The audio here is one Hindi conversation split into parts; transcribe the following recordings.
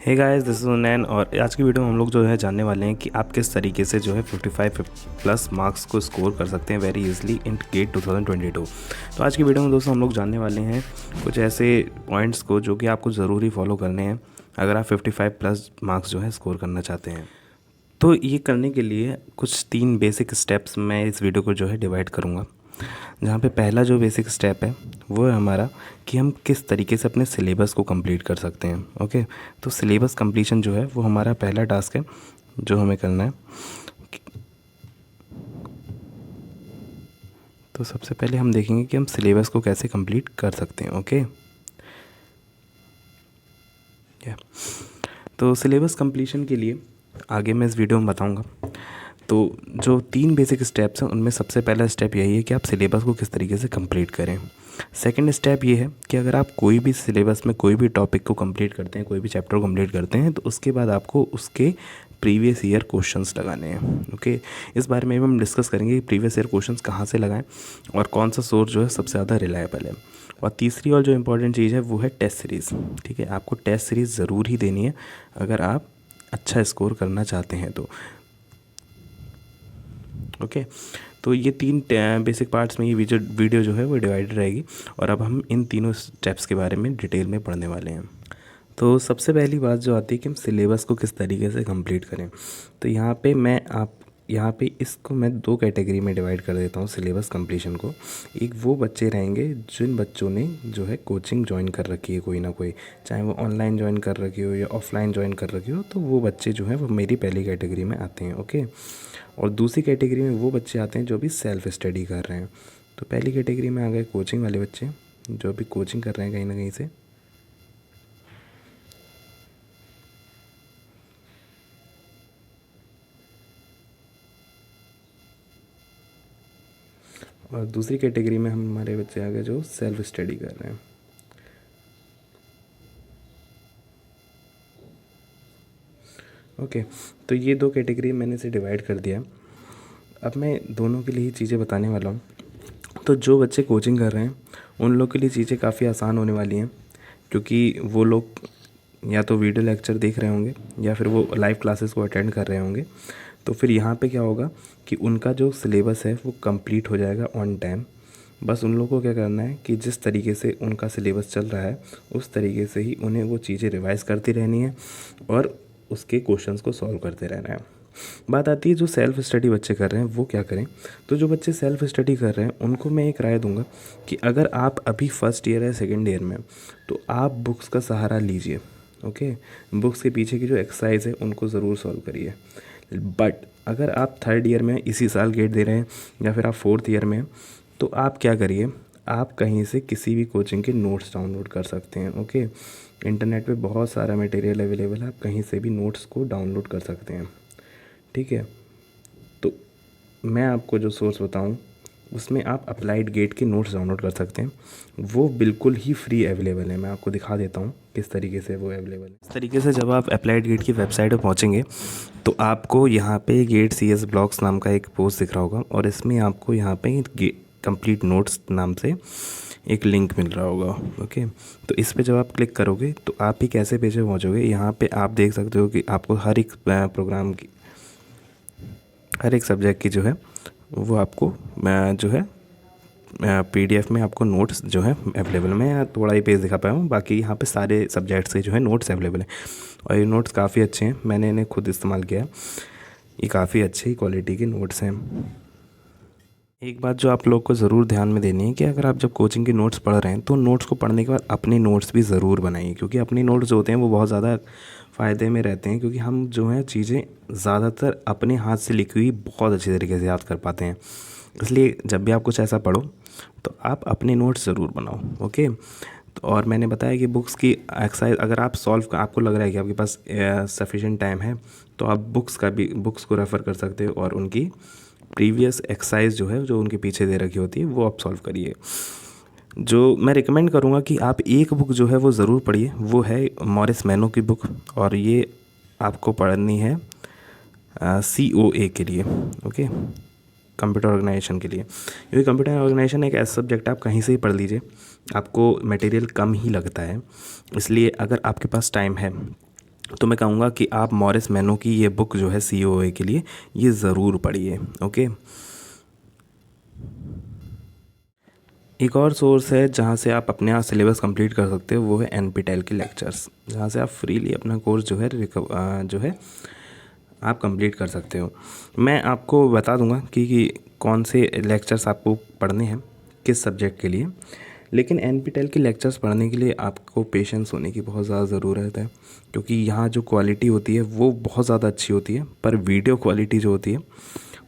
हे गाइस, दिस इज़ उनैन और आज की वीडियो में हम लोग जो है जानने वाले हैं कि आप किस तरीके से जो है 55 प्लस मार्क्स को स्कोर कर सकते हैं वेरी इजीली इन गेट 2022। तो आज की वीडियो में दोस्तों हम लोग जानने वाले हैं कुछ ऐसे पॉइंट्स को जो कि आपको ज़रूरी फॉलो करने हैं अगर आप 55 प्लस मार्क्स जो है स्कोर करना चाहते हैं। तो ये करने के लिए कुछ 3 बेसिक स्टेप्स मैं इस वीडियो को जो है डिवाइड करूँगा। जहाँ पे पहला जो बेसिक स्टेप है वो है हमारा कि हम किस तरीके से अपने सिलेबस को कंप्लीट कर सकते हैं। ओके, तो सिलेबस कंप्लीशन जो है वो हमारा पहला टास्क है जो हमें करना है। तो सबसे पहले हम देखेंगे कि हम सिलेबस को कैसे कंप्लीट कर सकते हैं। ओके, तो सिलेबस कंप्लीशन के लिए आगे मैं इस वीडियो में बताऊंगा। तो जो 3 बेसिक स्टेप्स हैं उनमें सबसे पहला स्टेप यही है कि आप सिलेबस को किस तरीके से कंप्लीट करें। सेकंड स्टेप ये है कि अगर आप कोई भी सिलेबस में कोई भी टॉपिक को कंप्लीट करते हैं, कोई भी चैप्टर को कंप्लीट करते हैं, तो उसके बाद आपको उसके प्रीवियस ईयर क्वेश्चंस लगाने हैं। ओके, इस बारे में भी हम डिस्कस करेंगे कि प्रीवियस ईयर क्वेश्चंस कहाँ से लगाएं और कौन सा सोर्स जो है सबसे ज़्यादा रिलायबल है। और तीसरी और जो इम्पोर्टेंट चीज़ है वो है टेस्ट सीरीज़। ठीक है, आपको टेस्ट सीरीज़ ज़रूर ही देनी है अगर आप अच्छा स्कोर करना चाहते हैं तो। ओके, तो ये 3 बेसिक पार्ट्स में ये वीडियो जो है वो डिवाइडेड रहेगी और अब हम इन तीनों स्टेप्स के बारे में डिटेल में पढ़ने वाले हैं। तो सबसे पहली बात जो आती है कि हम सिलेबस को किस तरीके से कंप्लीट करें। तो यहाँ पे इसको मैं 2 कैटेगरी में डिवाइड कर देता हूँ सिलेबस कंप्लीशन को। एक वो बच्चे रहेंगे जिन बच्चों ने जो है कोचिंग ज्वाइन कर रखी है कोई ना कोई, चाहे वो ऑनलाइन ज्वाइन कर रखी हो या ऑफलाइन ज्वाइन कर रखी हो, तो वो बच्चे जो हैं वो मेरी पहली कैटेगरी में आते हैं। ओके, और दूसरी कैटेगरी में वो बच्चे आते हैं जो भी सेल्फ स्टडी कर रहे हैं। तो पहली कैटेगरी में आ गए कोचिंग वाले बच्चे जो भी कोचिंग कर रहे हैं कहीं ना कहीं से। और दूसरी कैटेगरी में हमारे बच्चे आ गए जो सेल्फ स्टडी कर रहे हैं। ओके, तो ये 2 कैटेगरी मैंने इसे डिवाइड कर दिया। अब मैं दोनों के लिए ही चीज़ें बताने वाला हूँ। तो जो बच्चे कोचिंग कर रहे हैं उन लोग के लिए चीज़ें काफ़ी आसान होने वाली हैं, क्योंकि वो लोग या तो वीडियो लेक्चर देख रहे होंगे या फिर वो लाइव क्लासेस को अटेंड कर रहे होंगे। तो फिर यहाँ पे क्या होगा कि उनका जो सिलेबस है वो कंप्लीट हो जाएगा ऑन टाइम। बस उन लोगों को क्या करना है कि जिस तरीके से उनका सिलेबस चल रहा है उस तरीके से ही उन्हें वो चीज़ें रिवाइज़ करती रहनी है और उसके क्वेश्चंस को सॉल्व करते रहना है। बात आती है जो सेल्फ़ स्टडी बच्चे कर रहे हैं वो क्या करें। तो जो बच्चे सेल्फ़ स्टडी कर रहे हैं उनको मैं एक राय दूंगा कि अगर आप अभी फर्स्ट ईयर या सेकेंड ईयर में तो आप बुक्स का सहारा लीजिए। ओके, बुक्स के पीछे की जो एक्सरसाइज है उनको ज़रूर सॉल्व करिए। बट अगर आप थर्ड ईयर में इसी साल गेट दे रहे हैं या फिर आप फोर्थ ईयर में हैं, तो आप क्या करिए, आप कहीं से किसी भी कोचिंग के नोट्स डाउनलोड कर सकते हैं। ओके, इंटरनेट पे बहुत सारा मटेरियल अवेलेबल है, आप कहीं से भी नोट्स को डाउनलोड कर सकते हैं। ठीक है, तो मैं आपको जो सोर्स बताऊं उसमें आप अप्लाइड गेट के नोट्स डाउनलोड कर सकते हैं। वो बिल्कुल ही फ्री अवेलेबल है। मैं आपको दिखा देता हूँ किस तरीके से वो अवेलेबल है। इस तरीके से जब आप अप्लाइड गेट की वेबसाइट पर पहुँचेंगे तो आपको यहाँ पे गेट CS ब्लॉग्स नाम का एक पोस्ट दिख रहा होगा और इसमें आपको यहाँ पे कंप्लीट नोट्स नाम से एक लिंक मिल रहा होगा। ओके, तो इस पे जब आप क्लिक करोगे तो आप ही कैसे पेज पे पहुँचोगे। यहाँ पे आप देख सकते हो कि आपको हर एक प्रोग्राम की, हर एक सब्जेक्ट की जो है वो आपको जो है PDF में आपको नोट्स जो है अवेलेबल। मैं थोड़ा ही पेज दिखा पाया हूँ, बाकी यहाँ पे सारे सब्जेक्ट्स के जो है नोट्स अवेलेबल हैं और ये नोट्स काफ़ी अच्छे हैं। मैंने इन्हें खुद इस्तेमाल किया है, ये काफ़ी अच्छी क्वालिटी के नोट्स हैं। एक बात जो आप लोग को ज़रूर ध्यान में देनी है कि अगर आप जब कोचिंग के नोट्स पढ़ रहे हैं तो नोट्स को पढ़ने के बाद अपने नोट्स भी ज़रूर बनाइए, क्योंकि अपने नोट्स जो होते हैं वो बहुत ज़्यादा फ़ायदे में रहते हैं, क्योंकि हम जो है चीज़ें ज़्यादातर अपने हाथ से लिखी हुई बहुत अच्छी तरीके से याद कर पाते हैं। इसलिए जब भी आप कुछ ऐसा पढ़ो तो आप अपने नोट्स ज़रूर बनाओ। ओके, तो और मैंने बताया कि बुक्स की एक्सरसाइज अगर आप आपको लग रहा है कि आपके पास सफिशिएंट टाइम है तो आप बुक्स को रेफ़र कर सकते हो और उनकी प्रीवियस एक्सरसाइज जो है जो उनके पीछे दे रखी होती है वो आप सॉल्व करिए। जो मैं रिकमेंड करूँगा कि आप एक बुक जो है वो ज़रूर पढ़िए, वो है मॉरिस मैनो की बुक, और ये आपको पढ़नी है COA के लिए। ओके, कंप्यूटर ऑर्गेनाइजेशन के लिए, क्योंकि कंप्यूटर ऑर्गेनाइजेशन एक ऐसा सब्जेक्ट आप कहीं से ही पढ़ लीजिए, आपको मटेरियल कम ही लगता है। इसलिए अगर आपके पास टाइम है तो मैं कहूँगा कि आप मॉरिस मैनो की ये बुक जो है COA के लिए ये ज़रूर पढ़िए। ओके। एक और सोर्स है जहाँ से आप अपने आप सिलेबस कंप्लीट कर सकते हो, वो है NPTEL के लेक्चर्स, जहाँ से आप फ्रीली अपना कोर्स जो है आप कंप्लीट कर सकते हो। मैं आपको बता दूंगा कि कौन से लेक्चर्स आपको पढ़ने हैं किस सब्जेक्ट के लिए। लेकिन NPTEL के लेक्चर्स पढ़ने के लिए आपको पेशेंस होने की बहुत ज़्यादा ज़रूरत है, क्योंकि यहाँ जो क्वालिटी होती है वो बहुत ज़्यादा अच्छी होती है, पर वीडियो क्वालिटी जो होती है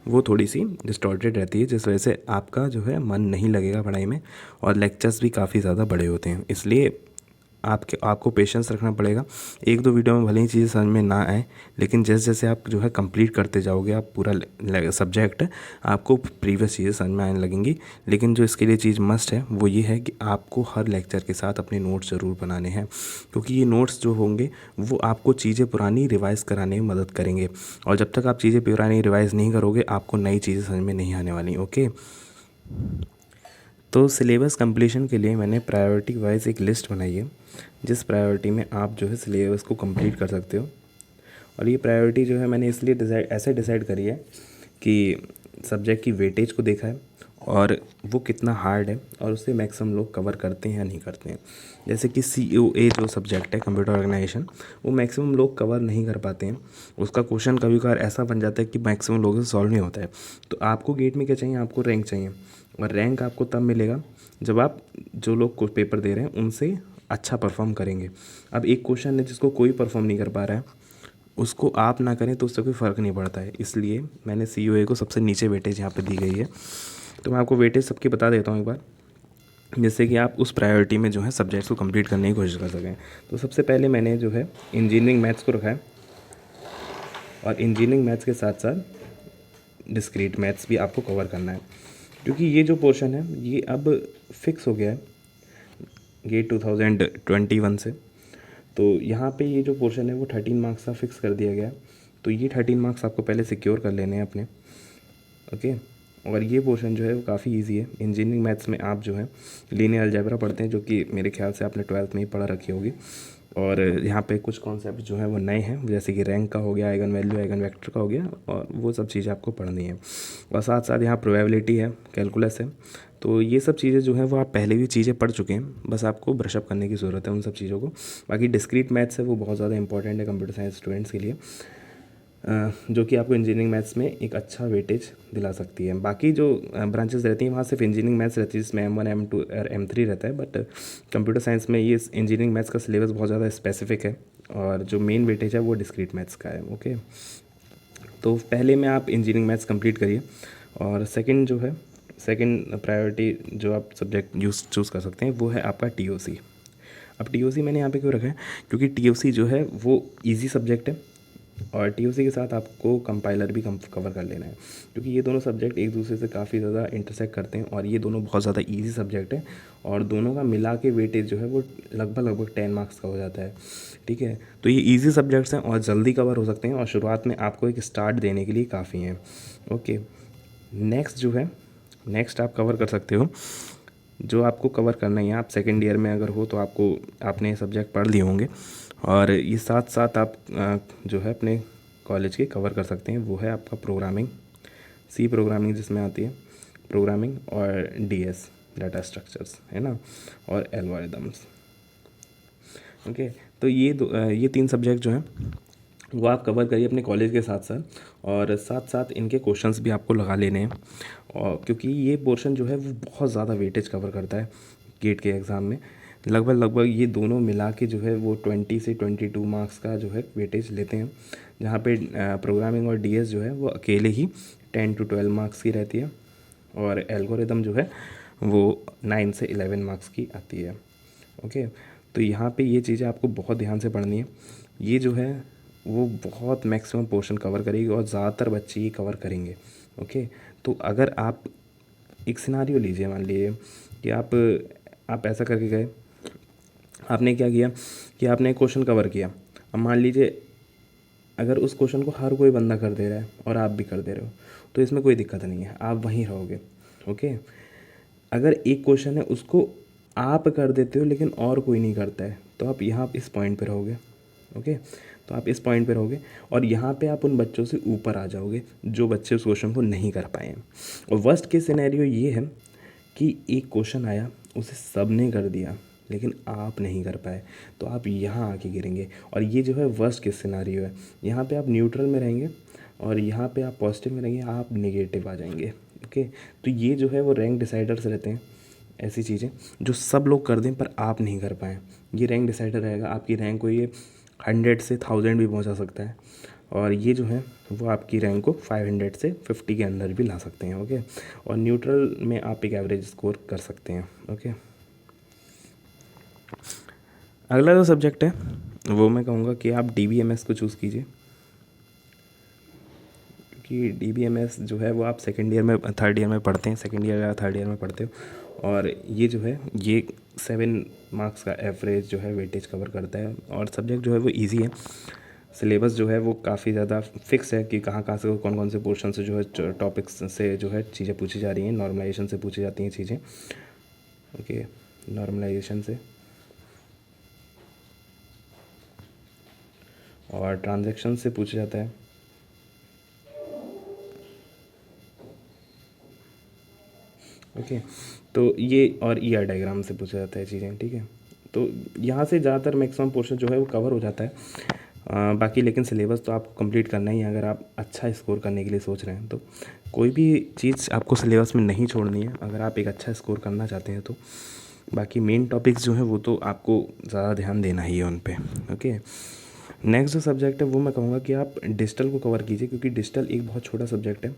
वो थोड़ी सी डिस्टॉर्टेड रहती है, जिस वजह से आपका जो है मन नहीं लगेगा पढ़ाई में। और लेक्चर्स भी काफ़ी ज़्यादा बड़े होते हैं, इसलिए आपको पेशेंस रखना पड़ेगा। एक दो वीडियो में भले ही चीज़ें समझ में ना आए, लेकिन जैसे जैसे आप जो है कंप्लीट करते जाओगे आप पूरा सब्जेक्ट, आपको प्रीवियस चीज़ें समझ में आने लगेंगी। लेकिन जो इसके लिए चीज़ मस्ट है वो ये है कि आपको हर लेक्चर के साथ अपने नोट्स ज़रूर बनाने हैं, क्योंकि ये नोट्स जो होंगे वो आपको चीज़ें पुरानी रिवाइज़ कराने में मदद करेंगे। और जब तक आप चीज़ें पुरानी रिवाइज़ नहीं करोगे, आपको नई चीज़ें समझ में नहीं आने वाली। ओके। तो सिलेबस कंप्लीशन के लिए मैंने प्रायोरिटी वाइज एक लिस्ट बनाई है, जिस प्रायोरिटी में आप जो है सिलेबस को कंप्लीट कर सकते हो। और ये प्रायोरिटी जो है मैंने इसलिए ऐसे डिसाइड करी है कि सब्जेक्ट की वेटेज को देखा है और वो कितना हार्ड है और उससे मैक्सिमम लोग कवर करते हैं या नहीं करते हैं। जैसे कि COA जो सब्जेक्ट है, कंप्यूटर ऑर्गेनाइजेशन, वो मैक्सिमम लोग कवर नहीं कर पाते हैं। उसका क्वेश्चन कभी कभार ऐसा बन जाता है कि मैक्सिमम लोगों से सॉल्व नहीं होता है। तो आपको गेट में क्या चाहिए, आपको रैंक चाहिए। और रैंक आपको तब मिलेगा जब आप जो लोग पेपर दे रहे हैं उनसे अच्छा परफॉर्म करेंगे। अब एक क्वेश्चन है जिसको कोई परफॉर्म नहीं कर पा रहा है, उसको आप ना करें तो उससे कोई फ़र्क नहीं पड़ता है। इसलिए मैंने COA को सबसे नीचे वेटेज यहाँ पे दी गई है। तो मैं आपको वेटेज सबकी बता देता हूँ एक बार, जिससे कि आप उस प्रायोरिटी में जो है सब्जेक्ट्स को कंप्लीट करने की कोशिश कर सकें। तो सबसे पहले मैंने जो है इंजीनियरिंग मैथ्स को रखा है, और इंजीनियरिंग मैथ्स के साथ साथ डिस्क्रीट मैथ्स भी आपको कवर करना है, क्योंकि ये जो पोर्शन है ये अब फिक्स हो गया है गेट 2021 से। तो यहाँ पे ये जो पोर्शन है वो 13 मार्क्स का फिक्स कर दिया गया है। तो ये 13 मार्क्स आपको पहले सिक्योर कर लेने हैं अपने। ओके। और ये पोर्शन जो है वो काफ़ी इजी है। इंजीनियरिंग मैथ्स में आप जो है लीनियर अलजेब्रा पढ़ते हैं, जो कि मेरे ख्याल से आपने 12th में ही पढ़ा रखी होगी। और यहाँ पे कुछ कॉन्सेप्ट जो है वो नए हैं, जैसे कि रैंक का हो गया, आइगन वैल्यू, आइगन वेक्टर का हो गया, और वो सब चीज़ें आपको पढ़नी है। और साथ साथ यहाँ प्रोबेबिलिटी है, कैलकुलस है। तो ये सब चीज़ें जो हैं वो आप पहले भी चीज़ें पढ़ चुके हैं, बस आपको ब्रशअप करने की ज़रूरत है उन सब चीज़ों को। बाकी डिस्क्रीट मैथ्स है वो बहुत ज़्यादा इंपॉर्टेंट है कंप्यूटर साइंस स्टूडेंट्स के लिए, जो कि आपको इंजीनियरिंग मैथ्स में एक अच्छा वेटेज दिला सकती है। बाकी जो ब्रांचेस रहती हैं वहाँ सिर्फ इंजीनियरिंग मैथ्स रहती है, जिसमें M1 M2 और M3 रहता है। बट कंप्यूटर साइंस में ये इंजीनियरिंग मैथ्स का सिलेबस बहुत ज़्यादा स्पेसिफिक है, और जो मेन वेटेज है वो डिस्क्रीट मैथ्स का है। ओके। तो पहले में आप इंजीनियरिंग मैथ्स कंप्लीट करिए, और सेकंड प्रायोरिटी जो आप सब्जेक्ट चूज़ कर सकते हैं वो है आपका TOC। अब TOC मैंने यहाँ पे क्यों रखा है, क्योंकि TOC जो है वो इजी सब्जेक्ट है, और TOC के साथ आपको कंपाइलर भी कवर कर लेना है, क्योंकि ये दोनों सब्जेक्ट एक दूसरे से काफ़ी ज़्यादा इंटरसेक्ट करते हैं, और ये दोनों बहुत ज़्यादा इजी सब्जेक्ट है, और दोनों का मिला के वेटेज जो है वो लगभग 10 मार्क्स का हो जाता है। ठीक है। तो ये इजी सब्जेक्ट्स हैं और जल्दी कवर हो सकते हैं, और शुरुआत में आपको एक स्टार्ट देने के लिए काफ़ी हैं। ओके। नेक्स्ट आप कवर कर सकते हो, जो आपको कवर करना है, आप सेकेंड ईयर में अगर हो तो आपने ये सब्जेक्ट पढ़ लिए होंगे, और ये साथ साथ आप जो है अपने कॉलेज के कवर कर सकते हैं, वो है आपका प्रोग्रामिंग, C प्रोग्रामिंग जिसमें आती है प्रोग्रामिंग, और DS डाटा स्ट्रक्चर्स है ना, और एल्गोरिदम्स। ओके। तो ये 3 सब्जेक्ट जो हैं वो आप कवर करिए अपने कॉलेज के साथ साथ, और साथ साथ इनके क्वेश्चंस भी आपको लगा लेने हैं, और क्योंकि ये पोर्शन जो है वो बहुत ज़्यादा वेटेज कवर करता है गेट के एग्ज़ाम में। लगभग ये दोनों मिला के जो है वो 20 से 22 मार्क्स का जो है वेटेज लेते हैं, जहाँ पे प्रोग्रामिंग और DS जो है वो अकेले ही 10 to 12 मार्क्स की रहती है, और एल्गोरिदम जो है वो 9 से 11 मार्क्स की आती है। ओके। तो यहाँ पे ये चीज़ें आपको बहुत ध्यान से पढ़नी है। ये जो है वो बहुत मैक्सिमम पोर्शन कवर करेगी, और ज़्यादातर बच्चे ये कवर करेंगे। ओके। तो अगर आप एक सिनारियो लीजिए, मान लीजिए कि आप ऐसा करके गए, आपने क्या किया कि आपने एक क्वेश्चन कवर किया। अब मान लीजिए अगर उस क्वेश्चन को हर कोई बंदा कर दे रहा है और आप भी कर दे रहे हो, तो इसमें कोई दिक्कत नहीं है, आप वहीं रहोगे। ओके। अगर एक क्वेश्चन है उसको आप कर देते हो लेकिन और कोई नहीं करता है, तो आप यहाँ इस पॉइंट पे रहोगे। ओके, तो आप इस पॉइंट पे रहोगे और यहाँ पे आप उन बच्चों से ऊपर आ जाओगे जो बच्चे उस क्वेश्चन को नहीं कर पाए हैं। और वर्स्ट केस सिनेरियो ये है कि एक क्वेश्चन आया, उसे सब ने कर दिया लेकिन आप नहीं कर पाए, तो आप यहाँ आके गिरेंगे। और ये जो है वर्स्ट केस सिनेरियो है, यहाँ पे आप न्यूट्रल में रहेंगे और यहाँ पे आप पॉजिटिव में रहेंगे, आप नेगेटिव आ जाएंगे। ओके, तो ये जो है वो रैंक डिसाइडर्स रहते हैं, ऐसी चीज़ें जो सब लोग कर दें पर आप नहीं कर पाएँ, ये रैंक डिसाइडर रहेगा। आपकी रैंक को ये 100 से 1000 भी पहुंचा सकता है, और ये जो है वो आपकी रैंक को 500 से 50 के अंदर भी ला सकते हैं। ओके, और न्यूट्रल में आप एक एवरेज स्कोर कर सकते हैं। ओके, अगला जो सब्जेक्ट है वो मैं कहूँगा कि आप DBMS को चूज़ कीजिए, क्योंकि DBMS जो है वो आप सेकेंड ईयर में थर्ड ईयर में पढ़ते हैं, सेकेंड ईयर या थर्ड ईयर में पढ़ते हो। और ये जो है ये 7 मार्क्स का एवरेज जो है वेटेज कवर करता है, और सब्जेक्ट जो है वो इजी है। सिलेबस जो है वो काफ़ी ज़्यादा फिक्स है कि कहाँ कहाँ से कौन कौन से पोर्शन से जो है टॉपिक्स से जो है चीज़ें पूछी जा रही हैं, नॉर्मलाइजेशन से पूछी जाती हैं चीज़ें। ओके, नॉर्मलाइजेशन से और ट्रांजैक्शन से पूछा जाता है। ओके, तो ये और ER डायग्राम से पूछा जाता है चीज़ें। ठीक है, तो यहाँ से ज़्यादातर मैक्सिमम पोर्शन जो है वो कवर हो जाता है। बाकी लेकिन सिलेबस तो आपको कंप्लीट करना ही है अगर आप अच्छा स्कोर करने के लिए सोच रहे हैं। तो कोई भी चीज़ आपको सिलेबस में नहीं छोड़नी है अगर आप एक अच्छा स्कोर करना चाहते हैं तो। बाकी मेन टॉपिक्स जो हैं वो तो आपको ज़्यादा ध्यान देना ही है उन पे। ओके, नेक्स्ट जो सब्जेक्ट है वो मैं कहूँगा कि आप डिजिटल को कवर कीजिए, क्योंकि डिजिटल एक बहुत छोटा सब्जेक्ट है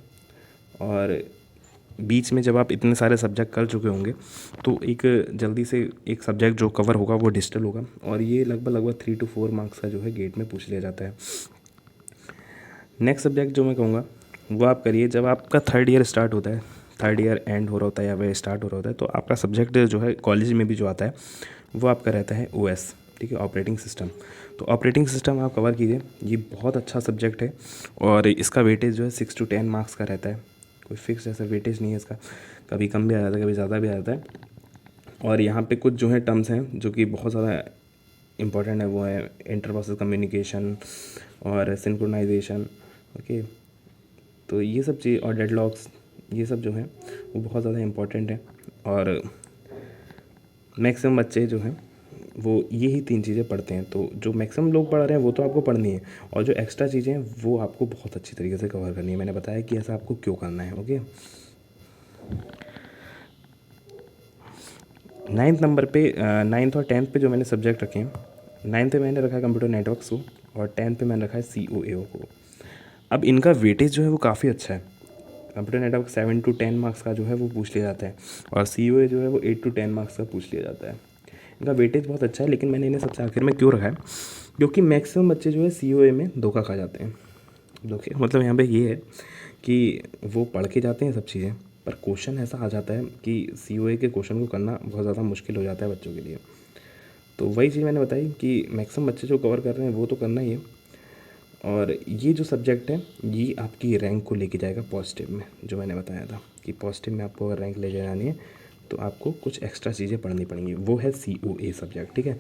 और बीच में जब आप इतने सारे सब्जेक्ट कर चुके होंगे तो एक जल्दी से एक सब्जेक्ट जो कवर होगा वो डिजिटल होगा, और ये लगभग 3 to 4 मार्क्स का जो है गेट में पूछ लिया जाता है। नेक्स्ट सब्जेक्ट जो मैं कहूँगा वो आप करिए जब आपका थर्ड ईयर स्टार्ट होता है, थर्ड ईयर एंड हो रहा होता है या वह स्टार्ट हो रहा होता है, तो आपका सब्जेक्ट जो है कॉलेज में भी जो आता है वो आपका रहता है OS। ठीक है, ऑपरेटिंग सिस्टम। तो ऑपरेटिंग सिस्टम आप कवर कीजिए, ये बहुत अच्छा सब्जेक्ट है और इसका वेटेज जो है 6 to 10 मार्क्स का रहता है। कोई फिक्स ऐसा वेटेज नहीं है इसका, कभी कम भी आ जाता है कभी ज़्यादा भी आ जाता है। और यहाँ पे कुछ जो है टर्म्स हैं जो कि बहुत ज़्यादा इम्पॉर्टेंट है, वो है इंटर कम्युनिकेशन और सिंक्रोनाइजेशन। ओके, तो ये सब चीज़ और डेडलॉक्स, ये सब जो है वो बहुत ज़्यादा इम्पॉर्टेंट है, और मैक्सिमम बच्चे जो हैं वो यही 3 चीज़ें पढ़ते हैं। तो जो मैक्सिमम लोग पढ़ रहे हैं वो तो आपको पढ़नी है, और जो एक्स्ट्रा चीज़ें हैं वो आपको बहुत अच्छी तरीके से कवर करनी है। मैंने बताया कि ऐसा आपको क्यों करना है। ओके, 9th नंबर पे 9th और 10th पे जो मैंने सब्जेक्ट रखे हैं, 9th पे मैंने रखा है कंप्यूटर नेटवर्क्स को और 10th पे मैंने रखा है COAO को। अब इनका वेटेज जो है वो काफ़ी अच्छा है। कंप्यूटर नेटवर्क 7 to 10 मार्क्स का जो है वो पूछ लिया जाता है, और COA जो है वो 8 to 10 मार्क्स का पूछ लिया जाता है। इनका वेटेज बहुत अच्छा है, लेकिन मैंने इन्हें सबसे आखिर में क्यों रखा है, क्योंकि मैक्सिमम बच्चे जो है COA में धोखा खा जाते हैं। धोखे मतलब यहाँ पे ये है कि वो पढ़ के जाते हैं सब चीज़ें, पर क्वेश्चन ऐसा आ जाता है कि COA के क्वेश्चन को करना बहुत ज़्यादा मुश्किल हो जाता है बच्चों के लिए। तो वही चीज़ मैंने बताई कि मैक्सिमम बच्चे जो कवर कर रहे हैं वो तो करना ही है, और ये जो सब्जेक्ट है ये आपकी रैंक को लेके जाएगा पॉजिटिव में। जो मैंने बताया था कि पॉजिटिव में आपको अगर रैंक ले जानी है तो आपको कुछ एक्स्ट्रा चीज़ें पढ़नी पड़ेंगी, वो है COA सब्जेक्ट। ठीक है,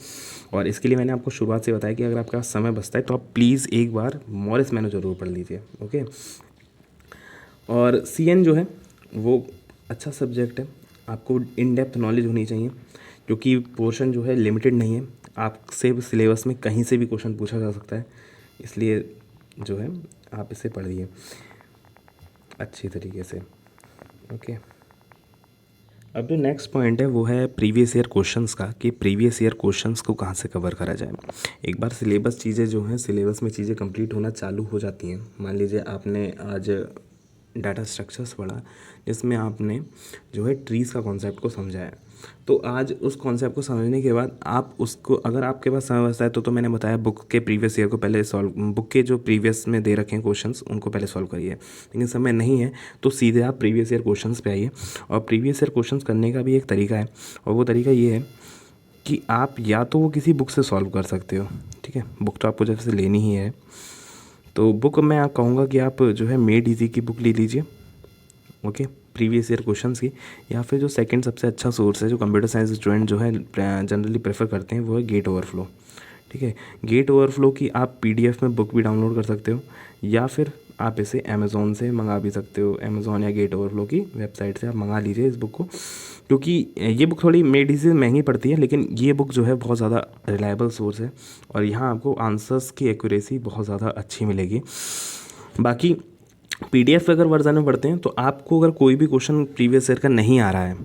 और इसके लिए मैंने आपको शुरुआत से बताया कि अगर आपके पास समय बचता है तो आप प्लीज़ एक बार मॉरिस मैनो ज़रूर पढ़ लीजिए। ओके, और CN जो है वो अच्छा सब्जेक्ट है, आपको इन डेप्थ नॉलेज होनी चाहिए, क्योंकि पोर्शन जो है लिमिटेड नहीं है, आपसे सिलेबस में कहीं से भी क्वेश्चन पूछा जा सकता है, इसलिए जो है आप इसे पढ़िए अच्छी तरीके से। ओके, अब जो नेक्स्ट पॉइंट है वो है प्रीवियस ईयर क्वेश्चंस का, कि प्रीवियस ईयर क्वेश्चंस को कहाँ से कवर करा जाए। एक बार सिलेबस चीज़ें जो हैं सिलेबस में चीज़ें कंप्लीट होना चालू हो जाती हैं। मान लीजिए आपने आज डाटा स्ट्रक्चर्स पढ़ा जिसमें आपने जो है ट्रीज़ का कॉन्सेप्ट को समझा है, तो आज उस कॉन्सेप्ट को समझने के बाद आप उसको, अगर आपके पास समय बचता है तो मैंने बताया बुक के प्रीवियस ईयर को पहले सॉल्व, बुक के जो प्रीवियस में दे रखे हैं क्वेश्चंस उनको पहले सॉल्व करिए। लेकिन समय नहीं है तो सीधे आप प्रीवियस ईयर क्वेश्चंस पे आइए, और प्रीवियस ईयर क्वेश्चंस करने का भी एक तरीका है, और वो तरीका ये है कि आप या तो वो किसी बुक से सॉल्व कर सकते हो। ठीक है, बुक तो आपको जैसे लेनी ही है, तो बुक मैं आप कहूँगा कि आप जो है मेड इजी की बुक ले लीजिए। ओके, प्रीवियस ईयर क्वेश्चंस की, या फिर जो सेकंड सबसे अच्छा सोर्स है जो कंप्यूटर साइंस स्टूडेंट जो है जनरली प्रेफर करते हैं वो है गेट ओवरफ्लो। ठीक है। गेट ओवरफ्लो की आप पीडीएफ में बुक भी डाउनलोड कर सकते हो, या फिर आप इसे अमेज़ॉन से मंगा भी सकते हो। अमेज़ॉन या गेट ओवरफ्लो की वेबसाइट से आप मंगा लीजिए इस बुक को, क्योंकि ये बुक थोड़ी मेडी से महंगी पड़ती है, लेकिन ये बुक जो है बहुत ज़्यादा रिलायबल सोर्स है, और यहाँ आपको आंसर्स की एक्यूरेसी बहुत ज़्यादा अच्छी मिलेगी। बाकी पीडीएफ अगर वर्जन में पढ़ते हैं तो आपको अगर कोई भी क्वेश्चन प्रीवियस ईयर का नहीं आ रहा है,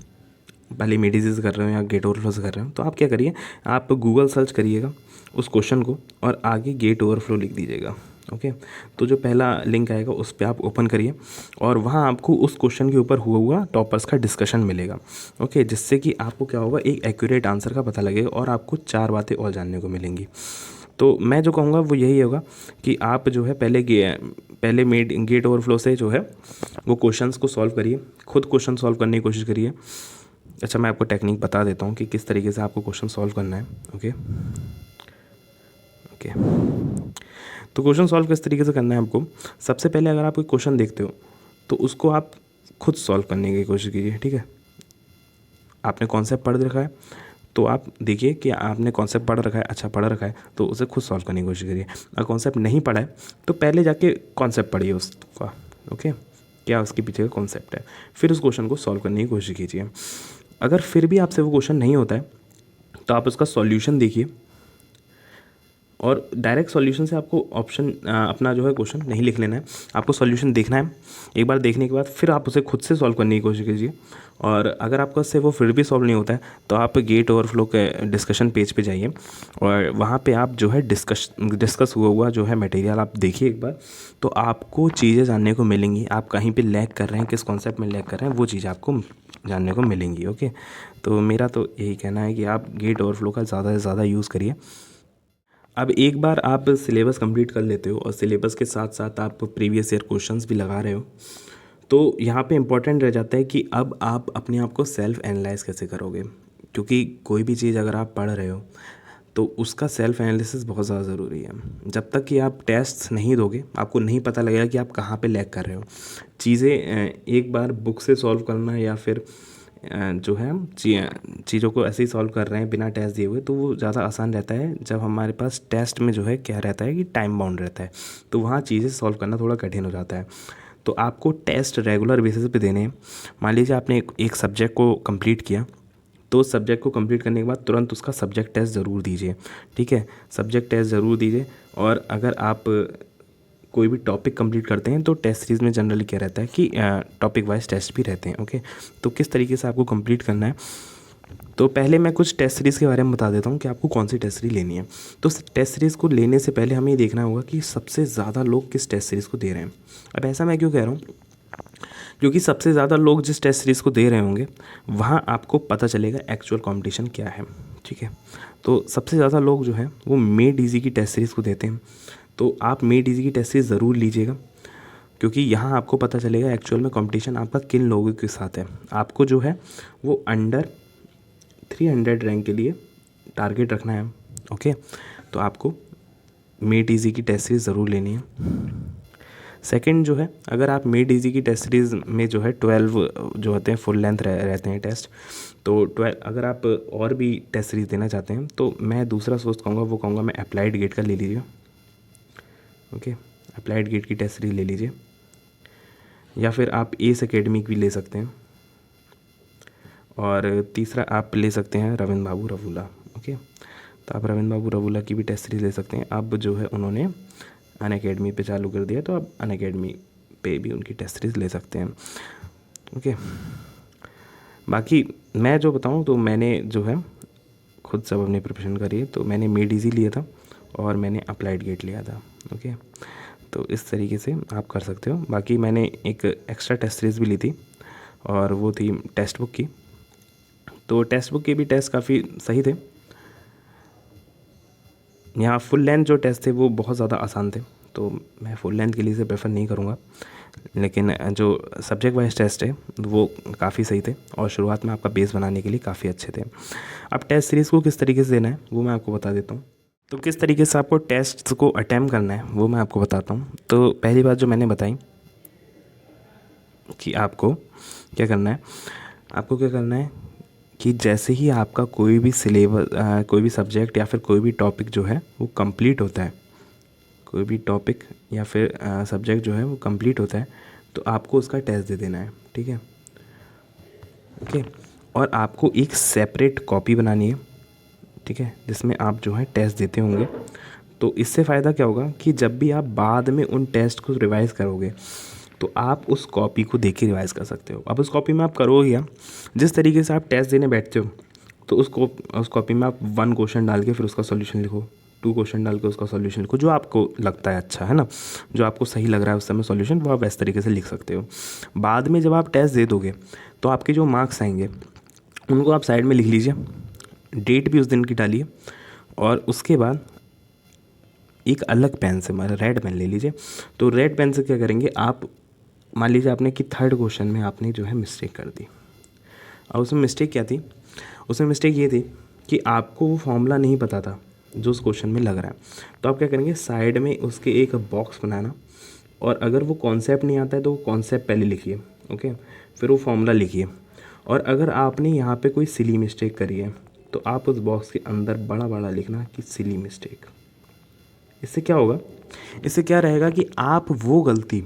पहले मेडिसिन से कर रहे हो या गेट ओवरफ्लो से कर रहे हो, तो आप क्या करिए, आप गूगल सर्च करिएगा उस क्वेश्चन को और आगे गेट ओवरफ्लो लिख दीजिएगा। ओके, तो जो पहला लिंक आएगा उस पर आप ओपन करिए और वहाँ आपको उस क्वेश्चन के ऊपर हुआ टॉपर्स का डिस्कशन मिलेगा। ओके, जिससे कि आपको क्या होगा, एक एक्यूरेट आंसर का पता लगेगा और आपको 4 बातें और जानने को मिलेंगी। तो मैं जो कहूँगा वो यही होगा कि आप जो है पहले गेट ओवरफ्लो से जो है वो क्वेश्चंस को सॉल्व करिए, खुद क्वेश्चन सॉल्व करने की कोशिश करिए। अच्छा, मैं आपको टेक्निक बता देता हूँ कि किस तरीके से आपको क्वेश्चन सॉल्व करना है। ओके, तो क्वेश्चन सॉल्व किस तरीके से करना है आपको, सबसे पहले अगर आप कोई क्वेश्चन देखते हो तो उसको आप खुद सॉल्व करने की कोशिश कीजिए। ठीक है, आपने कॉन्सेप्ट पढ़ रखा है तो आप देखिए कि आपने कॉन्सेप्ट पढ़ रखा है, अच्छा पढ़ रखा है, तो उसे खुद सॉल्व करने की कोशिश करिए। अगर कॉन्सेप्ट नहीं पढ़ा है तो पहले जाके कॉन्सेप्ट पढ़िए उसका। ओके, क्या उसके पीछे का कॉन्सेप्ट है, फिर उस क्वेश्चन को सॉल्व करने की कोशिश कीजिए। अगर फिर भी आपसे वो क्वेश्चन नहीं होता है तो आप उसका सॉल्यूशन देखिए, और डायरेक्ट सॉल्यूशन से आपको ऑप्शन अपना जो है क्वेश्चन नहीं लिख लेना है, आपको सॉल्यूशन देखना है। एक बार देखने के बाद फिर आप उसे खुद से सॉल्व करने की कोशिश कीजिए, और अगर आपका से वो फिर भी सॉल्व नहीं होता है तो आप गेट ओवरफ्लो के डिस्कशन पेज पे जाइए और वहाँ पे आप जो है डिस्कस हुआ जो है मटेरियल आप देखिए एक बार, तो आपको चीज़ें जानने को मिलेंगी। आप कहीं पे लैग कर रहे हैं, किस कॉन्सेप्ट में लैग कर रहे हैं, वो चीज़ें आपको जानने को मिलेंगी। ओके, तो मेरा तो यही कहना है कि आप गेट ओवरफ्लो का ज़्यादा से ज़्यादा यूज़ करिए। अब एक बार आप सिलेबस कंप्लीट कर लेते हो और सिलेबस के साथ साथ आप प्रीवियस ईयर क्वेश्चंस भी लगा रहे हो, तो यहाँ पे इम्पॉर्टेंट रह जाता है कि अब आप अपने आप को सेल्फ एनालाइज कैसे करोगे, क्योंकि कोई भी चीज़ अगर आप पढ़ रहे हो तो उसका सेल्फ एनालिसिस बहुत ज़्यादा ज़रूरी है। जब तक कि आप टेस्ट नहीं दोगे आपको नहीं पता लगेगा कि आप कहाँ पे लैग कर रहे हो। चीज़ें एक बार बुक से सॉल्व करना या फिर जो है चीज़ों को ऐसे ही सॉल्व कर रहे हैं बिना टेस्ट दिए हुए, तो वो ज़्यादा आसान रहता है जब हमारे पास टेस्ट में जो है क्या रहता है कि टाइम बाउंड रहता है, तो वहाँ चीज़ें सॉल्व करना थोड़ा कठिन हो जाता है। तो आपको टेस्ट रेगुलर बेसिस पे देने हैं। मान लीजिए आपने एक सब्जेक्ट को कंप्लीट किया, तो उस सब्जेक्ट को कंप्लीट करने के बाद तुरंत उसका सब्जेक्ट टेस्ट ज़रूर दीजिए। ठीक है, सब्जेक्ट टेस्ट ज़रूर दीजिए। और अगर आप कोई भी टॉपिक कंप्लीट करते हैं तो टेस्ट सीरीज़ में जनरली क्या रहता है कि टॉपिक वाइज टेस्ट भी रहते हैं। ओके, तो किस तरीके से आपको कंप्लीट करना है, तो पहले मैं कुछ टेस्ट सीरीज़ के बारे में बता देता हूँ कि आपको कौन सी टेस्ट सीरीज़ लेनी है। तो टेस्ट सीरीज़ को लेने से पहले हमें ये देखना होगा कि सबसे ज़्यादा लोग किस टेस्ट सीरीज़ को दे रहे हैं। अब ऐसा मैं क्यों कह रहा हूँ, क्योंकि सबसे ज़्यादा लोग जिस टेस्ट सीरीज़ को दे रहे होंगे वहाँ आपको पता चलेगा एक्चुअल कंपटीशन क्या है। ठीक है, तो सबसे ज़्यादा लोग जो है वो मेड इजी की टेस्ट सीरीज़ को देते हैं, तो आप मेड इजी की टेस्ट सीरीज़ ज़रूर लीजिएगा, क्योंकि यहाँ आपको पता चलेगा एक्चुअल में कंपटीशन आपका किन लोगों के साथ है। आपको जो है वो अंडर 300 रैंक के लिए टारगेट रखना है। ओके, तो आपको मेड इजी की टेस्ट सीरीज़ ज़रूर लेनी है। सेकंड जो है, अगर आप मेड इजी की टेस्ट सीरीज़ में जो है 12 जो होते हैं फुल लेंथ रहते हैं टेस्ट, तो 12 अगर आप और भी टेस्ट सीरीज़ देना चाहते हैं तो मैं दूसरा सोच कहूँगा, वो कहूँगा मैं अप्लाइड गेट का ले लीजिए। ओके, अप्लाइड गेट की टेस्ट सीरीज़ ले लीजिए, या फिर आप एस एकेडमिक भी ले सकते हैं, और तीसरा आप ले सकते हैं रविंद्र बाबू रवूला। ओके, तो आप रविंद्र बाबू रवूला की भी टेस्ट सीरीज़ ले सकते हैं। अब जो है उन्होंने अनअकैडमी पे चालू कर दिया, तो आप अनअकैडमी पे भी उनकी टेस्ट सीरीज़ ले सकते हैं। ओके, बाकी मैं जो बताऊं तो मैंने जो है खुद सब अपनी प्रिपरेशन करी है, तो मैंने मेड इजी लिया था और मैंने अप्लाइड गेट लिया था। ओके, तो इस तरीके से आप कर सकते हो। बाकी मैंने एक एक्स्ट्रा टेस्ट सीरीज़ भी ली थी और वो थी टेक्स्ट बुक की, तो टेक्स्ट बुक के भी टेस्ट काफ़ी सही थे। यहाँ फुल लेंथ जो टेस्ट थे वो बहुत ज़्यादा आसान थे, तो मैं फुल लेंथ के लिए इसे प्रेफर नहीं करूँगा, लेकिन जो सब्जेक्ट वाइज टेस्ट है वो काफ़ी सही थे और शुरुआत में आपका बेस बनाने के लिए काफ़ी अच्छे थे। अब टेस्ट सीरीज़ को किस तरीके से देना है वो मैं आपको बता देता हूँ। तो किस तरीके से आपको टेस्ट को अटैम्प्ट करना है वो मैं आपको बताता हूँ। तो पहली बात जो मैंने बताई कि आपको क्या करना है, कि जैसे ही आपका कोई भी सिलेबस कोई भी सब्जेक्ट या फिर कोई भी टॉपिक जो है वो कंप्लीट होता है, कोई भी टॉपिक या फिर सब्जेक्ट जो है वो कंप्लीट होता है, तो आपको उसका टेस्ट दे देना है, ठीक है। ओके, और आपको एक सेपरेट कॉपी बनानी है, ठीक है, जिसमें आप जो है टेस्ट देते होंगे। तो इससे फ़ायदा क्या होगा कि जब भी आप बाद में उन टेस्ट को रिवाइज़ करोगे तो आप उस कॉपी को देख के रिवाइज़ कर सकते हो। अब उस कॉपी में आप करोगे क्या, जिस तरीके से आप टेस्ट देने बैठते हो तो उस कॉपी में आप 1 क्वेश्चन डाल के फिर उसका सॉल्यूशन लिखो, 2 क्वेश्चन डाल के उसका सॉल्यूशन लिखो, जो आपको लगता है अच्छा है ना, जो आपको सही लग रहा है उस समय सॉल्यूशन, वो आप इस तरीके से लिख सकते हो। बाद में जब आप टेस्ट दे दोगे तो आपके जो मार्क्स आएंगे उनको आप साइड में लिख लीजिए, डेट भी उस दिन की डालिए, और उसके बाद एक अलग पेन से, मतलब रेड पेन ले लीजिए। तो रेड पेन से क्या करेंगे आप, मान लीजिए आपने कि 3rd क्वेश्चन में आपने जो है मिस्टेक कर दी। और उसमें मिस्टेक क्या थी, उसमें मिस्टेक ये थी कि आपको वो फॉर्मूला नहीं पता था जो उस क्वेश्चन में लग रहा है। तो आप क्या करेंगे, साइड में उसके एक बॉक्स बनाना, और अगर वो कॉन्सेप्ट नहीं आता है तो वो कॉन्सेप्ट पहले लिखिए, ओके, फिर वो फॉर्मूला लिखिए। और अगर आपने यहाँ पे कोई सिली मिस्टेक करी है तो आप उस बॉक्स के अंदर बड़ा बड़ा लिखना कि सिली मिस्टेक। इससे क्या होगा, इससे क्या रहेगा कि आप वो गलती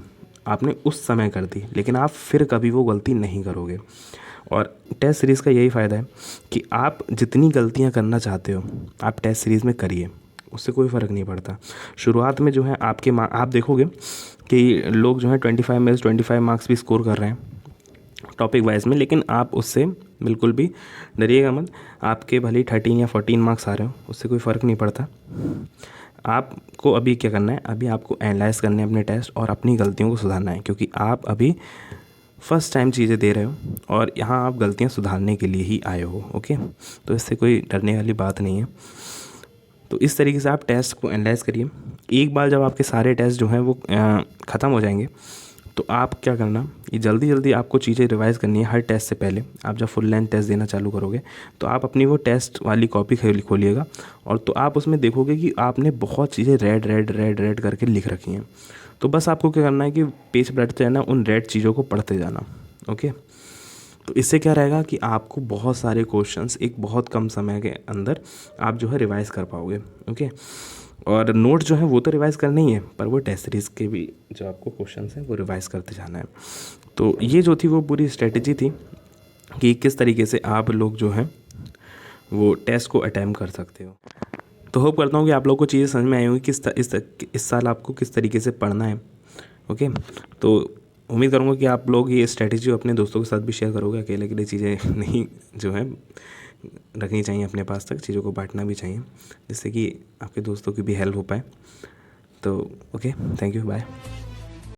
आपने उस समय कर दी, लेकिन आप फिर कभी वो गलती नहीं करोगे। और टेस्ट सीरीज़ का यही फ़ायदा है कि आप जितनी गलतियां करना चाहते हो आप टेस्ट सीरीज़ में करिए, उससे कोई फ़र्क नहीं पड़ता। शुरुआत में जो है आपके आप देखोगे कि लोग जो है 25 मार्क्स भी स्कोर कर रहे हैं टॉपिक वाइज में, लेकिन आप उससे बिल्कुल भी डरिएगा मत। आपके भले ही 13 या 14 मार्क्स आ रहे हो, उससे कोई फ़र्क नहीं पड़ता। आपको अभी क्या करना है, अभी आपको एनालाइज करने हैं अपने टेस्ट और अपनी गलतियों को सुधारना है, क्योंकि आप अभी फर्स्ट टाइम चीज़ें दे रहे हो और यहाँ आप गलतियाँ सुधारने के लिए ही आए हो, ओके। तो इससे कोई डरने वाली बात नहीं है। तो इस तरीके से आप टेस्ट को एनालाइज करिए। एक बार जब आपके सारे टेस्ट जो हैं वो ख़त्म हो जाएंगे तो आप क्या करना, ये जल्दी जल्दी आपको चीज़ें रिवाइज़ करनी है हर टेस्ट से पहले। आप जब फुल लेंथ टेस्ट देना चालू करोगे तो आप अपनी वो टेस्ट वाली कॉपी खोलिएगा, और तो आप उसमें देखोगे कि आपने बहुत चीज़ें रेड रेड रेड रेड करके लिख रखी हैं। तो बस आपको क्या करना है कि पेज पलटते रहना, उन रेड चीज़ों को पढ़ते जाना, ओके। तो इससे क्या रहेगा कि आपको बहुत सारे क्वेश्चंस एक बहुत कम समय के अंदर आप जो है रिवाइज़ कर पाओगे, ओके। और नोट जो है वो तो रिवाइज़ करना ही है, पर वो टेस्ट सीरीज़ के भी जो आपको क्वेश्चंस हैं वो रिवाइज़ करते जाना है। तो ये जो थी वो पूरी स्ट्रेटजी थी कि किस तरीके से आप लोग जो हैं वो टेस्ट को अटैम्प्ट कर सकते हो। तो होप करता हूँ कि आप लोग को चीज़ें समझ में आई होंगी इस साल आपको किस तरीके से पढ़ना है, ओके। तो उम्मीद करूँगा कि आप लोग ये स्ट्रेटजी अपने दोस्तों के साथ भी शेयर करोगे। अकेले अकेले चीज़ें नहीं जो है रखनी चाहिए अपने पास तक, चीज़ों को बांटना भी चाहिए, जिससे कि आपके दोस्तों की भी हेल्प हो पाए। तो ओके, थैंक यू, बाय।